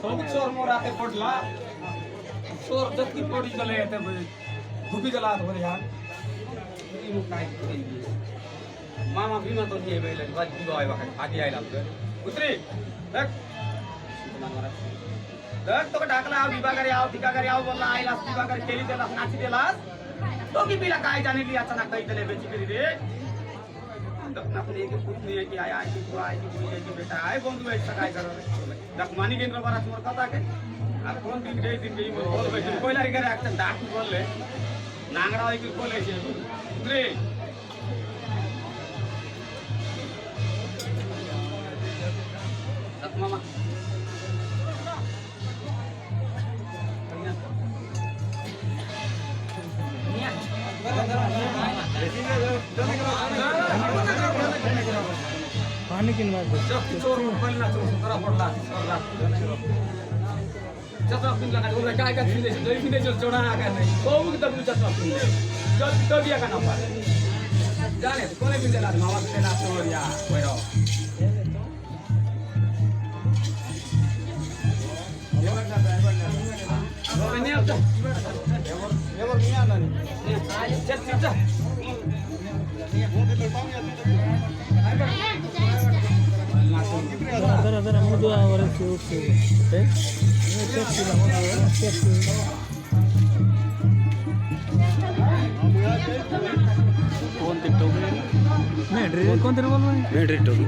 सब चोर मोराते पडला चोर जत्ती पडी गेले येते भुकी गेला होते यार काय मामा भीमा तो नाही बैल वाज बिवाय वाका आधी आयला उतरी देख देख तो टाकला आव विभागारी आव ठिकागारी आव बोलला आईला विभागारी केली त्याला नाची देलास तो की बिला काय जाने लिया अचानक काही तले बेची करी रे दखना पण एक कुछ नहीं है कि आया है कि बुआ है कि कोई है कि बेटा है बंधु ऐसा काय कर दख मानी केंद्र बरा समोर कथा के आ कोण दिन रे दिन के बोल बैठे पहिला रे करे आक्ता डाकू बोलले नांगडा है कि बोले छे रे दख मामा पानी किन मार चोर पहिला चोर करा पडला चचा पिनला का बोल काय काय फिने जरी फिने जो जोडा का नाही तो मग तब चचा पिनले चल तो दिया का नंबर जाने कोने पिनले ला मावा पिनले चोर या वैरो नहीं आता एवर नहीं आला नहीं चल चल जरा जरा मुदु आवरच उठते ते चेक कोणते टोपी मेड्री कोणते बोल मेड्री टोपी